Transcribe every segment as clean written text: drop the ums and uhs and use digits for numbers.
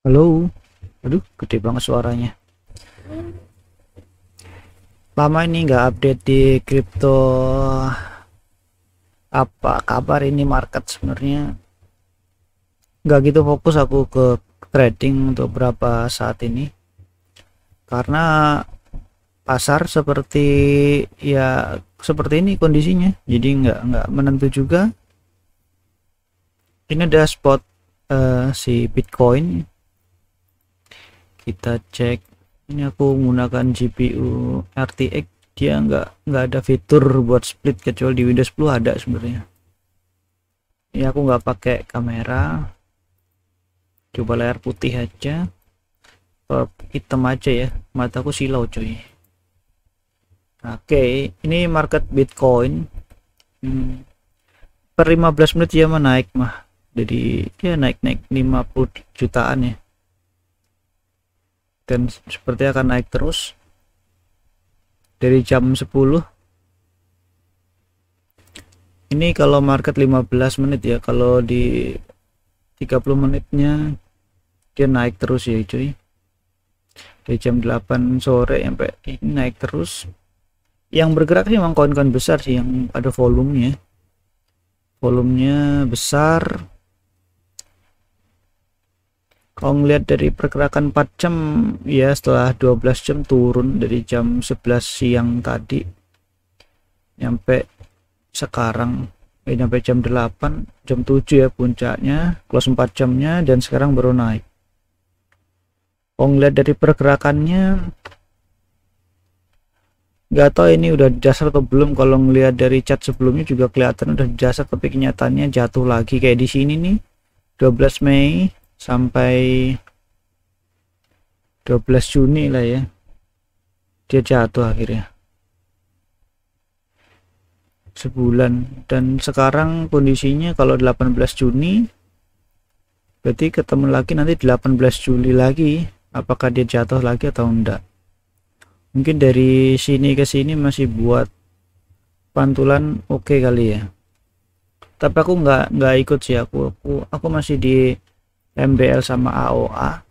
Halo, aduh gede banget suaranya. Lama ini nggak update di kripto. Apa kabar ini market sebenarnya? Nggak gitu fokus aku ke trading untuk berapa saat ini. Karena pasar seperti ya seperti ini kondisinya. Jadi nggak menentu juga. Ini ada spot si Bitcoin. Kita cek. Ini aku menggunakan GPU RTX, dia nggak ada fitur buat split kecuali di Windows 10 ada sebenarnya. Ini aku nggak pakai kamera, coba layar putih aja, hitam aja ya, mataku silau cuy. Oke, ini market Bitcoin. Per 15 menit dia naik mah, jadi dia naik 50 jutaan ya, dan seperti akan naik terus dari jam 10. Ini kalau market 15 menit ya, kalau di 30 menitnya dia naik terus ya cuy, dari jam 8 sore sampai ini naik terus. Yang bergerak sih memang koin-koin besar sih, yang ada volumenya besar. Kalau ngeliat dari pergerakan 4 jam ya, setelah 12 jam turun dari jam 11 siang tadi nyampe sekarang, nyampe jam 8, jam 7 ya puncaknya, close 4 jamnya, dan sekarang baru naik. Kalau ngeliat dari pergerakannya nggak tahu ini udah dasar atau belum. Kalau ngelihat dari chat sebelumnya juga kelihatan udah dasar, tapi kenyataannya jatuh lagi kayak di sini nih, 12 Mei sampai 12 Juni lah ya, dia jatuh akhirnya sebulan. Dan sekarang kondisinya kalau 18 Juni berarti ketemu lagi nanti 18 Juli lagi, apakah dia jatuh lagi atau enggak. Mungkin dari sini ke sini masih buat pantulan oke kali ya, tapi aku nggak ikut sih. Aku masih di MBL sama AOA.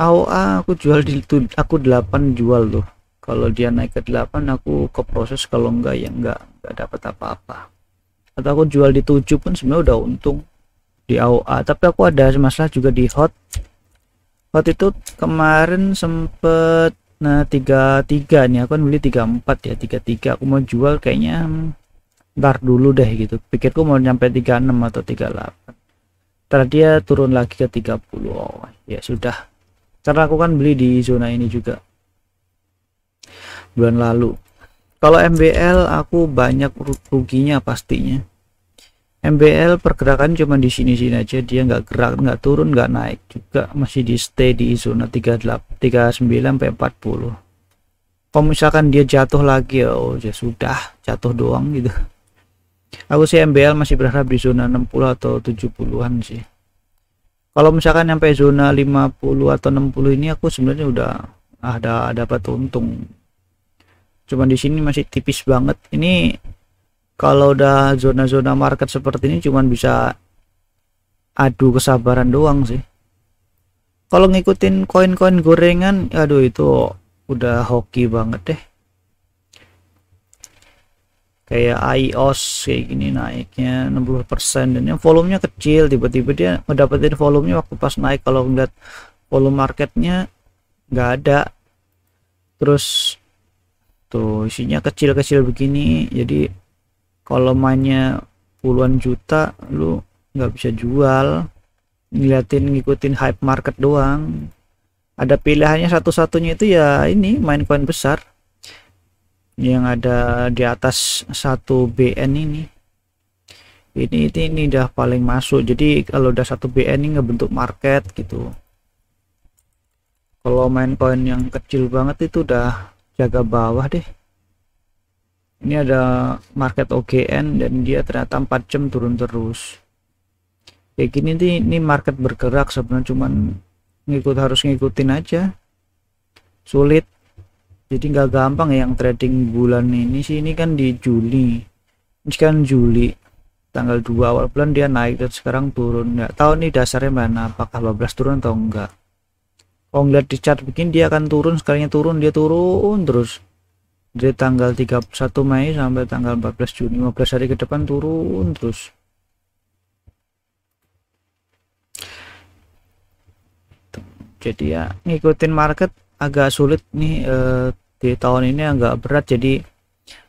Aku jual aku 8 jual tuh. Kalau dia naik ke 8 aku ke proses, kalau enggak ya enggak dapat apa-apa. Atau aku jual di 7 pun sebenarnya udah untung di AOA. Tapi aku ada masalah juga di hot itu kemarin sempet, nah 33 nih, aku kan beli 34 ya, 33 aku mau jual kayaknya ntar dulu deh gitu, pikirku mau nyampe 36 atau 38, setelah dia turun lagi ke 30. Oh ya sudah, karena aku kan beli di zona ini juga bulan lalu. Kalau MBL aku banyak ruginya pastinya. MBL pergerakan cuma di sini-sini aja, dia nggak gerak, nggak turun, nggak naik juga, masih di stay di zona 38, 39 sampai 40. Kalau misalkan dia jatuh lagi, oh ya sudah, jatuh doang gitu. Aku sih MBL masih berharap di zona 60 atau 70-an sih. Kalau misalkan sampai zona 50 atau 60 ini aku sebenarnya udah ada dapat untung. Cuman di sini masih tipis banget. Ini kalau udah zona-zona market seperti ini cuman bisa adu kesabaran doang sih. Kalau ngikutin koin-koin gorengan, aduh itu udah hoki banget deh. Kayak IOS kayak gini naiknya 60%, dan yang volumenya kecil, tiba-tiba dia ngedapetin volumenya waktu pas naik. Kalau ngeliat volume marketnya nggak ada, terus tuh isinya kecil-kecil begini, jadi kalau mainnya puluhan juta lu nggak bisa jual, ngikutin hype market doang. Ada pilihannya satu-satunya itu ya ini, main koin besar yang ada di atas 1 BN ini. Ini udah paling masuk, jadi kalau udah 1 BN ini ngebentuk market gitu. Kalau main koin yang kecil banget itu udah jaga bawah deh. Ini ada market OGN dan dia ternyata 4 jam turun terus kayak gini nih. Ini market bergerak sebenarnya, cuman harus ngikutin aja, sulit. Jadi nggak gampang ya yang trading bulan ini sih. Ini kan di Juli, ini kan Juli, tanggal 2 awal bulan dia naik dan sekarang turun. Nggak tahu nih dasarnya mana, apakah bablas turun atau enggak. Kalau ngeliat di chart begini dia akan turun, sekalinya turun dia turun terus dari tanggal 31 Mei sampai tanggal 14 Juni, 15 hari ke depan turun terus. Jadi ya ngikutin market agak sulit nih, di tahun ini agak berat, jadi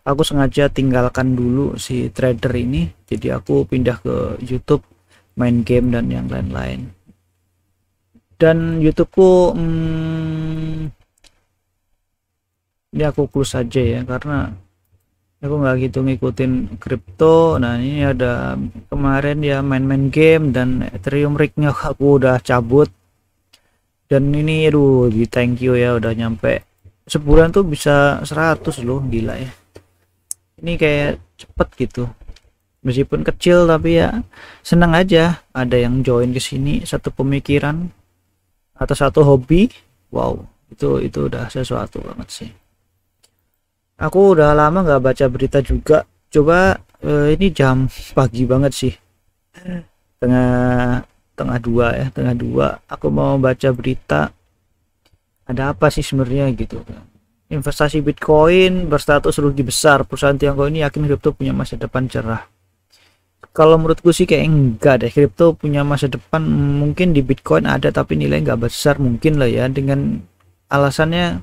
aku sengaja tinggalkan dulu si trader ini, jadi aku pindah ke YouTube, main game dan yang lain-lain. Dan YouTubeku ini aku close saja ya, karena aku nggak gitu ngikutin kripto. Nah ini ada kemarin ya main-main game dan Ethereum rignya aku udah cabut. Dan ini aduh di thank you ya, udah nyampe sebulan tuh bisa 100 loh, gila ya. Ini kayak cepet gitu, meskipun kecil tapi ya senang aja ada yang join ke sini, satu pemikiran atau satu hobi. Wow, itu udah sesuatu banget sih. Aku udah lama nggak baca berita juga. Coba ini jam pagi banget sih, tengah tengah dua ya, tengah dua aku mau baca berita ada apa sih sebenarnya gitu. Investasi Bitcoin berstatus rugi besar, perusahaan Tiongkok ini yakin kripto punya masa depan cerah. Kalau menurutku sih kayak enggak deh, kripto punya masa depan mungkin di Bitcoin ada tapi nilai nggak besar mungkin lah ya, dengan alasannya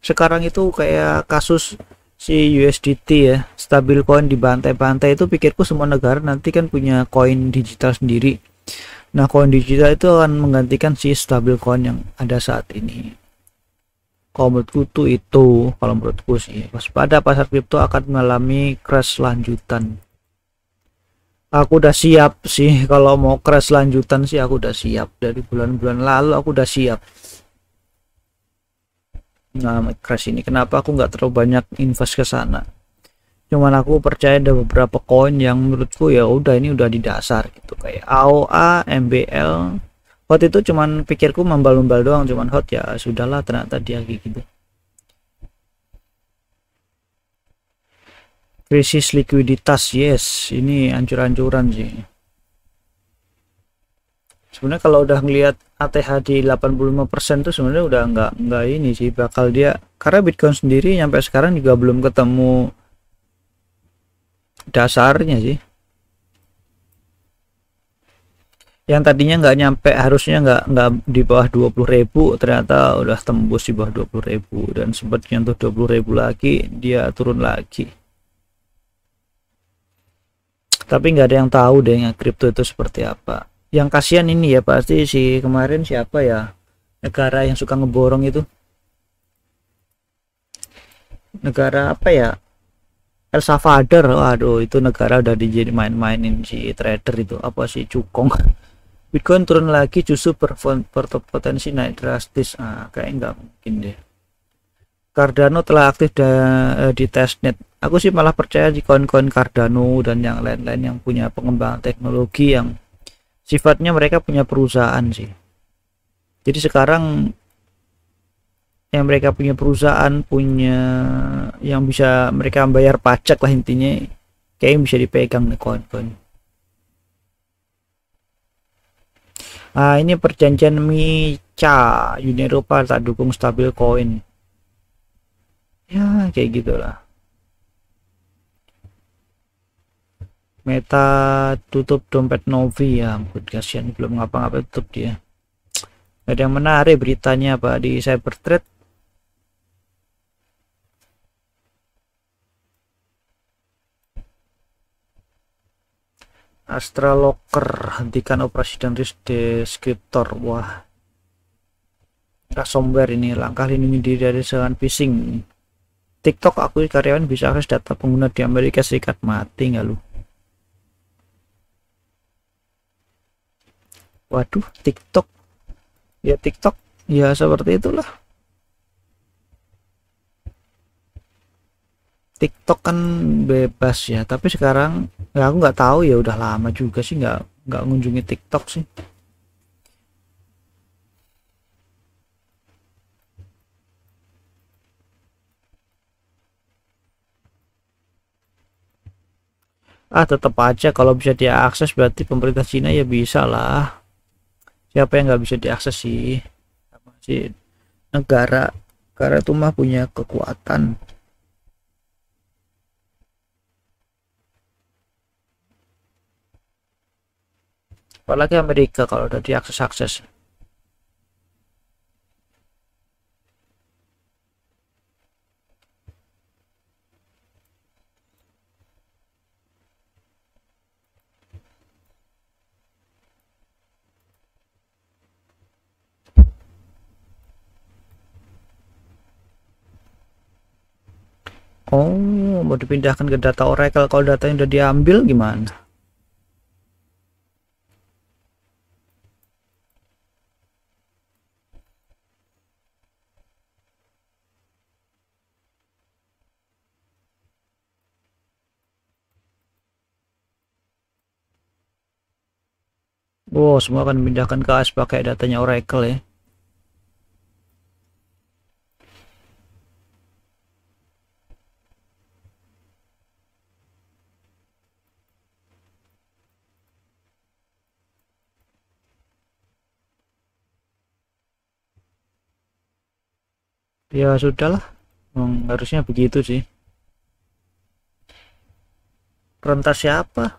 sekarang itu kayak kasus si USDT ya, stabil coin dibantai-bantai. Itu pikirku semua negara nanti kan punya koin digital sendiri. Nah koin digital itu akan menggantikan si stabil coin yang ada saat ini. Kalau menurutku tuh itu, kalau menurutku sih waspada pasar kripto akan mengalami crash lanjutan. Aku udah siap sih kalau mau crash lanjutan sih, aku udah siap dari bulan-bulan lalu, aku udah siap. Nah crash ini kenapa aku nggak terlalu banyak invest ke sana, cuman aku percaya ada beberapa koin yang menurutku ya udah ini udah di dasar gitu, kayak AOA, MBL. Hot itu cuman pikirku membal-membal doang, cuman hot ya sudahlah, ternyata dia gitu. Krisis likuiditas, yes, ini ancur-ancuran sih. Sebenarnya kalau udah ngelihat ATH di 85% tuh sebenarnya udah nggak ini sih bakal dia, karena Bitcoin sendiri sampai sekarang juga belum ketemu dasarnya sih. Yang tadinya nggak nyampe, harusnya nggak di bawah 20.000, ternyata udah tembus di bawah 20.000 dan sempat nyentuh 20.000 lagi, dia turun lagi. Tapi nggak ada yang tahu deh yang kripto itu seperti apa. Yang kasihan ini ya pasti si kemarin siapa ya, negara yang suka ngeborong itu, negara apa ya, El Salvador. Waduh itu negara udah dijadi main-mainin si trader itu, apa sih, cukong. Bitcoin turun lagi justru berpotensi naik drastis. Kayak nggak mungkin deh. Cardano telah aktif di testnet. Aku sih malah percaya di koin-koin Cardano dan yang lain-lain yang punya pengembangan teknologi yang sifatnya mereka punya perusahaan sih. Jadi sekarang yang mereka punya perusahaan, punya yang bisa mereka bayar pajak lah intinya, kayak bisa dipegang nih koin-koin. Ini perjanjian MICA, Uni Eropa tak dukung stabil coin. Ya kayak gitulah. Meta tutup dompet Novi, ya ampun kasihan, belum ngapa-ngapa tutup dia. Gak ada yang menarik beritanya apa di Cybertrade. Astra Locker hentikan operasi dan risk deskriptor. Wah, ransomware ini, langkah lindungi diri dari serangan phishing. TikTok akui karyawan bisa akses data pengguna di Amerika Serikat. Mati nggak lu? Waduh, TikTok ya, TikTok ya seperti itulah. TikTok kan bebas ya, tapi sekarang ya aku nggak tahu ya, udah lama juga sih nggak ngunjungi TikTok sih. Tetap aja kalau bisa diakses berarti pemerintah Cina ya bisa lah. Siapa yang nggak bisa diakses sih? Apa sih, negara negara itu mah punya kekuatan. Apalagi Amerika kalau udah diakses-akses. Oh, mau dipindahkan ke data Oracle, kalau datanya udah diambil gimana? Wow, semua akan dipindahkan ke AS pakai datanya Oracle ya. Ya sudahlah, harusnya begitu sih. Perintah siapa?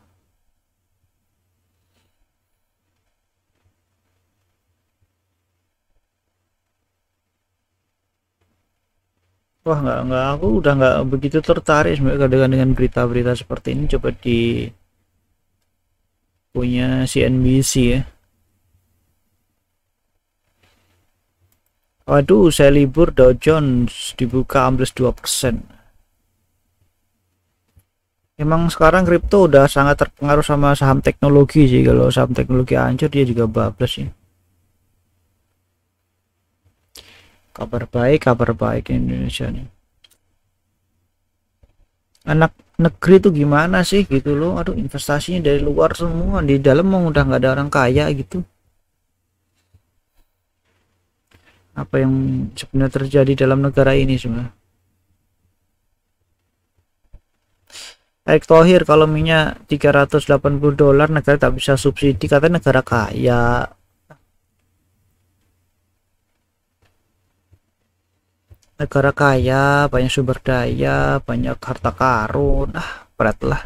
Wah, nggak, aku udah nggak begitu tertarik sebenarnya dengan berita-berita seperti ini. Coba di punya CNBC ya. Waduh, saya libur Dow Jones dibuka ambles 2%. Emang sekarang kripto udah sangat terpengaruh sama saham teknologi sih. Kalau saham teknologi hancur dia juga bablas sih. Kabar baik Indonesia nih. Anak negeri tuh gimana sih gitu loh. Aduh, investasinya dari luar semua, di dalam mau udah nggak ada orang kaya gitu. Apa yang sebenarnya terjadi dalam negara ini sebenarnya? Erick Thohir, kalau minyak $380 negara tak bisa subsidi, katanya negara kaya. Negara kaya, banyak sumber daya, banyak harta karun. Berat lah.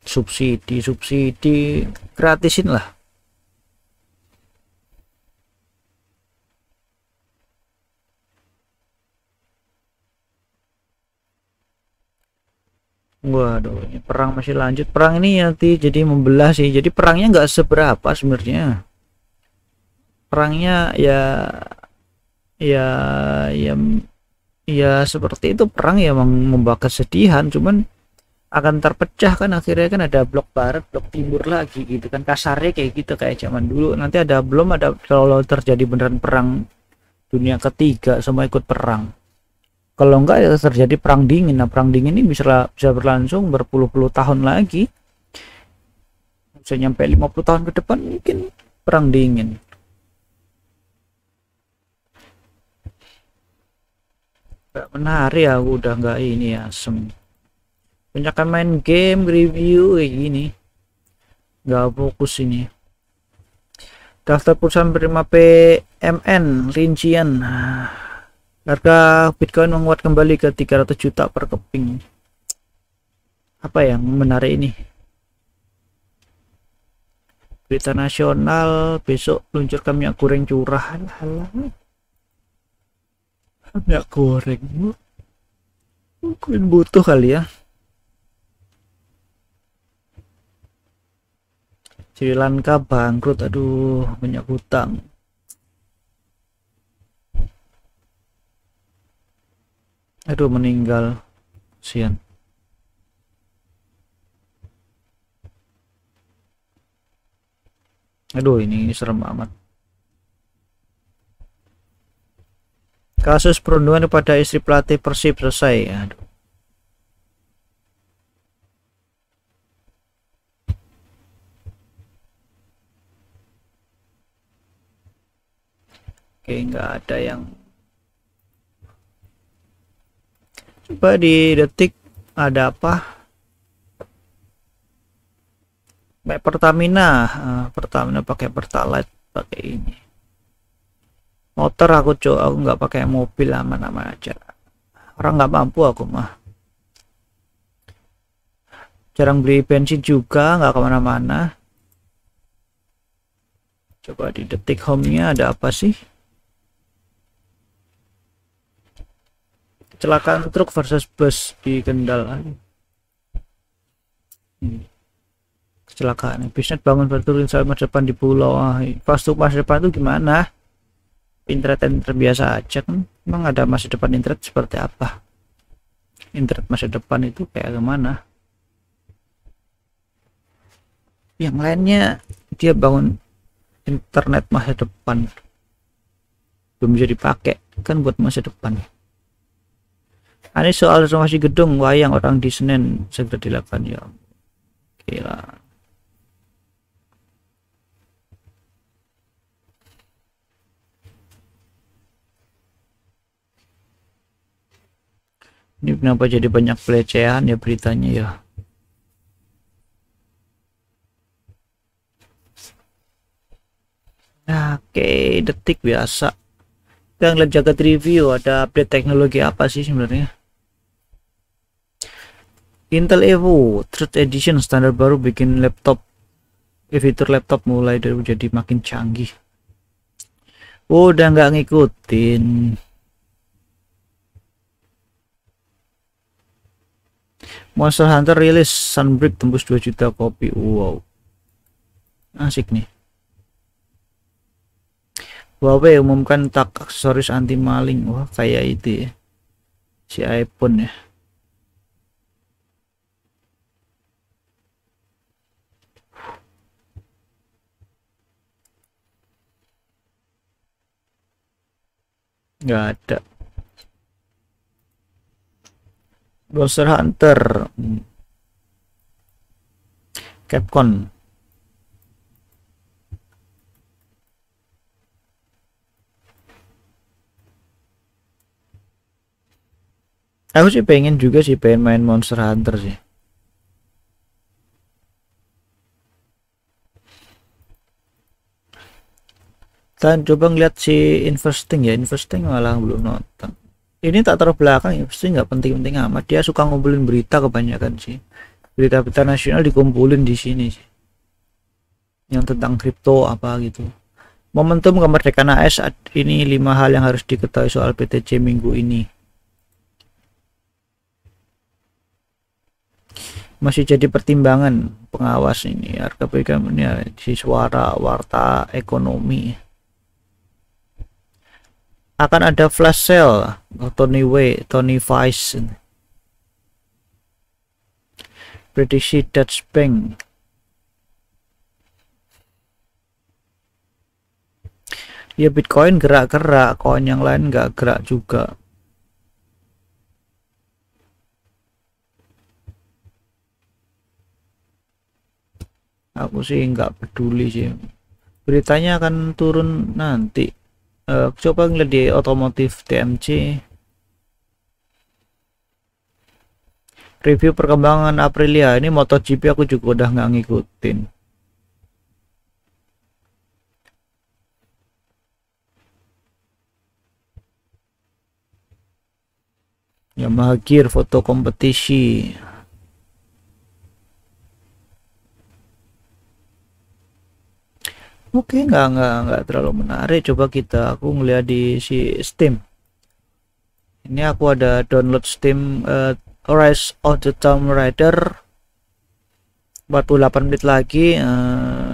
Subsidi gratisin lah. Waduh, ini perang masih lanjut. Perang ini nanti jadi membelah sih. Jadi perangnya nggak seberapa sebenarnya. Perangnya ya ya ya seperti itu, perang ya membawa kesedihan, cuman akan terpecah kan akhirnya, kan ada blok barat, blok timur lagi gitu kan, kasarnya kayak gitu kayak zaman dulu. Nanti ada, belum ada, kalau terjadi beneran perang dunia ketiga semua ikut perang. Kalau enggak ya terjadi perang dingin. Nah, perang dingin ini bisa berlangsung berpuluh-puluh tahun lagi, bisa nyampe 50 tahun ke depan mungkin perang dingin. Gak menarik, aku udah nggak ini ya, banyak main game review kayak gini, nggak fokus ini. Daftar perusahaan bernama PMN rincian. Harga Bitcoin menguat kembali ke 300 juta per keping. Apa yang menarik ini? Berita nasional, besok luncurkan minyak goreng curah. Alah, minyak goreng mungkin butuh kali ya. Sri Lanka bangkrut, aduh, banyak hutang. Aduh, meninggal, sian. Aduh, ini serem amat. Kasus perundungan pada istri pelatih Persib selesai. Aduh. Oke, nggak ada yang. Coba di Detik ada apa, kayak Pertamina. Pertamina pakai Pertalite, pakai ini. Motor aku nggak pakai mobil, aman-aman aja, orang nggak mampu aku mah. Jarang beli bensin juga, nggak kemana-mana. Coba di detik home-nya ada apa sih? Kecelakaan truk versus bus di Kendal. Kecelakaan. Bisnet bangun berturun saat masa depan di pulau. Infrastruktur masa depan itu gimana? Internet biasa aja kan. Emang ada masa depan internet seperti apa? Internet masa depan itu kayak gimana? Yang lainnya dia bangun internet masa depan, belum bisa dipakai kan buat masa depan. Ini soal renovasi gedung wayang orang di Senen segera dilakukan ya. Gila. Ini kenapa jadi banyak pelecehan ya beritanya ya. Oke, detik biasa. Kita ngeliat jagat review, ada update teknologi apa sih sebenarnya? Intel Evo 3rd Edition standar baru bikin laptop, fitur laptop mulai dari jadi makin canggih. Udah nggak ngikutin. Monster Hunter rilis, Sunbreak tembus 2 juta kopi. Wow, asik nih. Huawei umumkan tak aksesoris anti maling. Wah, kayak itu ya, si iPhone ya. Nggak ada. Monster Hunter, Capcom. Aku sih pengen juga sih, pengen main Monster Hunter sih. Dan coba ngeliat si Investing ya, Investing malah belum nonton. Ini tak terbelakang, Investing nggak penting-penting amat. Dia suka ngumpulin berita kebanyakan sih. Berita-berita nasional dikumpulin di sini sih. Yang tentang kripto apa gitu. Momentum kemerdekaan AS, ini 5 hal yang harus diketahui soal PTC minggu ini. Masih jadi pertimbangan pengawas ini harga BKM-nya di Suara Warta Ekonomi. Akan ada flash sale Tony Vice. Prediksi Dutch Bank. Ya Bitcoin gerak-gerak, koin yang lain nggak gerak juga. Aku sih nggak peduli sih, beritanya akan turun nanti. Coba ngeliat di otomotif TMC, review perkembangan Aprilia. Ini MotoGP aku juga udah nggak ngikutin. Yamaha Gear foto kompetisi. Oke, nggak terlalu menarik. Coba aku ngeliat di si Steam. Ini aku ada download Steam Rise of the Tomb Raider 48 menit lagi.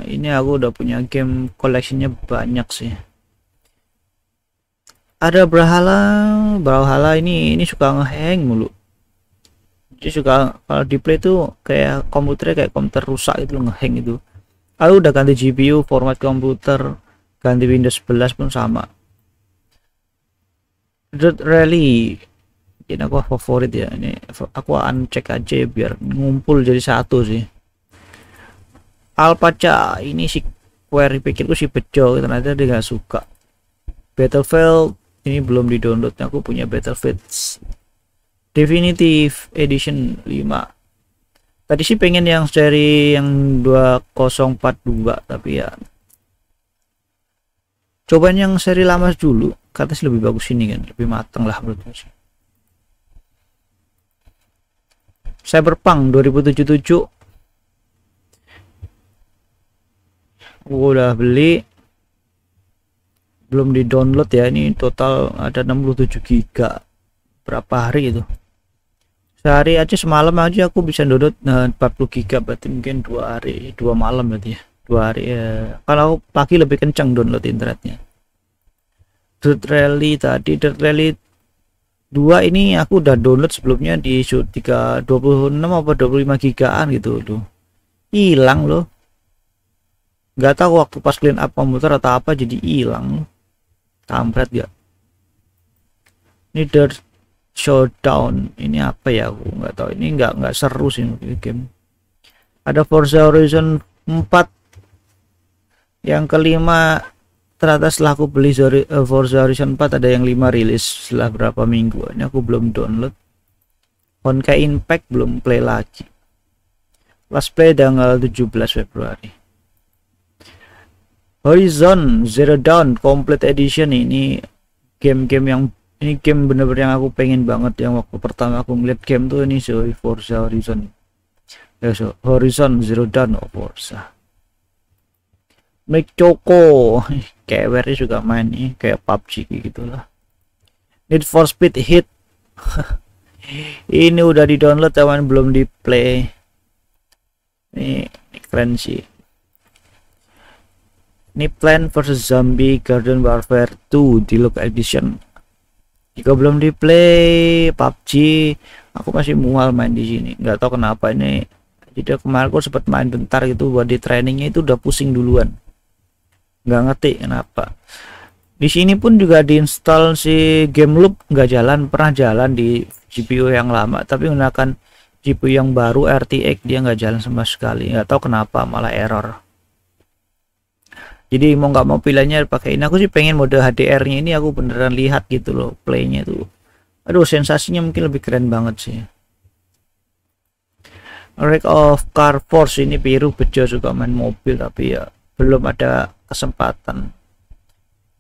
Ini aku udah punya game koleksinya banyak sih. Ada Brawlhalla ini suka ngehang mulu. Dia suka kalau di play tuh kayak komputernya kayak komputer rusak itu, ngehang itu. Aku udah ganti GPU, format komputer, ganti Windows 11 pun sama. Dirt Rally ini aku favorit ya, ini aku uncek aja biar ngumpul jadi satu sih. Alpaca ini si query pikirku si bejo, ternyata dia gak suka. Battlefield ini belum di download, aku punya Battlefield Definitive Edition 5. Tadi sih pengen yang seri yang 2042, tapi ya cobain yang seri lama dulu, katanya lebih bagus ini kan, lebih mateng lah menurut saya. Cyberpunk 2077 aku udah beli, belum di download ya. Ini total ada 67 giga. Berapa hari itu, sehari aja, semalam aja aku bisa download 40 giga, berarti mungkin 2 hari 2 malam berarti ya, 2 hari ya. Kalau pagi lebih kencang download internetnya. Dirt Rally tadi, Dirt Rally 2 ini aku udah download sebelumnya di 26 apa 25 gigaan gitu tuh, hilang loh, nggak tahu waktu pas clean up komputer atau apa jadi hilang loh, kampret ya. Ini Dirt Showdown ini apa ya, aku nggak tahu, ini nggak seru sih game. Ada Forza Horizon 4 yang kelima. Ternyata setelah aku beli Forza Horizon 4 ada yang 5 rilis setelah berapa minggu. Ini aku belum download. Honkai Impact belum play lagi. Last play tanggal 17 Februari. Horizon Zero Dawn Complete Edition ini game-game yang ini game bener-bener yang aku pengen banget, yang waktu pertama aku ngeliat game tuh ini Forza Horizon. Horizon Zero Dawn of Forza. Make Choco kayak juga main nih kayak PUBG gitulah. Need for Speed Heat ini udah di download teman, belum di play. Ini keren sih. Ini Plant vs Zombie Garden Warfare 2 Deluxe Edition juga belum di play. PUBG aku masih mual main di sini, nggak tahu kenapa ini. Jadi kemarin aku sempat main bentar gitu buat di trainingnya, itu udah pusing duluan, nggak ngerti kenapa. Di sini pun juga diinstal si game loop, nggak jalan, pernah jalan di GPU yang lama, tapi menggunakan GPU yang baru RTX dia nggak jalan sama sekali, nggak tahu kenapa malah error. Jadi mau nggak mau pilihannya pakai ini. Aku sih pengen mode HDR nya ini, aku beneran lihat gitu loh playnya tuh, aduh sensasinya mungkin lebih keren banget sih. Wreck of Car Force ini biru bejo, suka main mobil tapi ya belum ada kesempatan,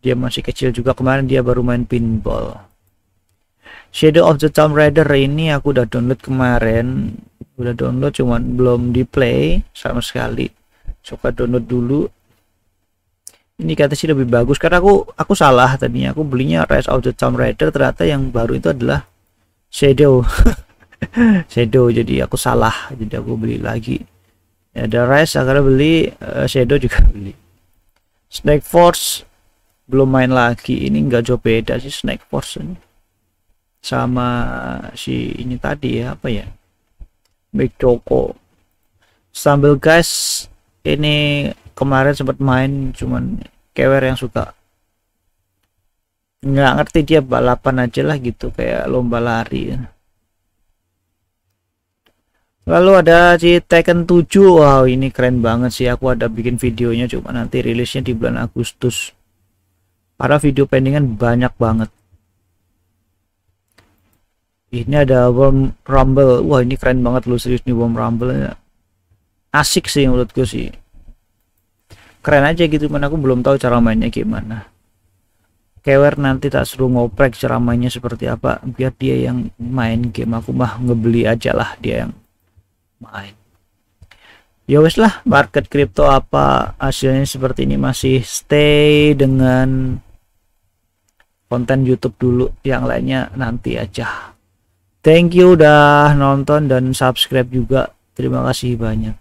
dia masih kecil juga, kemarin dia baru main pinball. Shadow of the Tomb Raider ini aku udah download kemarin, udah download cuman belum di play sama sekali, coba download dulu. Ini kata sih lebih bagus karena aku salah tadinya, aku belinya Rise of the Tomb Raider, ternyata yang baru itu adalah Shadow. Shadow, jadi aku salah, jadi aku beli lagi. Ada Rise akhirnya beli, Shadow juga beli. Snake Force belum main lagi, ini nggak jauh beda sih Snake Force ini sama si ini tadi ya, apa ya, Big Choco. Stumble Guys ini kemarin sempat main, cuman kewer yang suka, nggak ngerti, dia balapan aja lah gitu kayak lomba lari. Lalu ada si Tekken 7. Wow ini keren banget sih, aku ada bikin videonya, cuma nanti rilisnya di bulan Agustus, para video pendingan banyak banget. Ini ada Worm Rumble. Wah ini keren banget loh, serius nih Worm Rumble, asik sih menurutku sih, keren aja gitu, mana aku belum tahu cara mainnya gimana. Kewer nanti tak suruh ngoprek cara mainnya seperti apa, biar dia yang main game, aku mah ngebeli aja lah dia yang main. Ya wes lah, market crypto apa hasilnya seperti ini, masih stay dengan konten YouTube dulu, yang lainnya nanti aja. Thank you udah nonton dan subscribe juga, terima kasih banyak.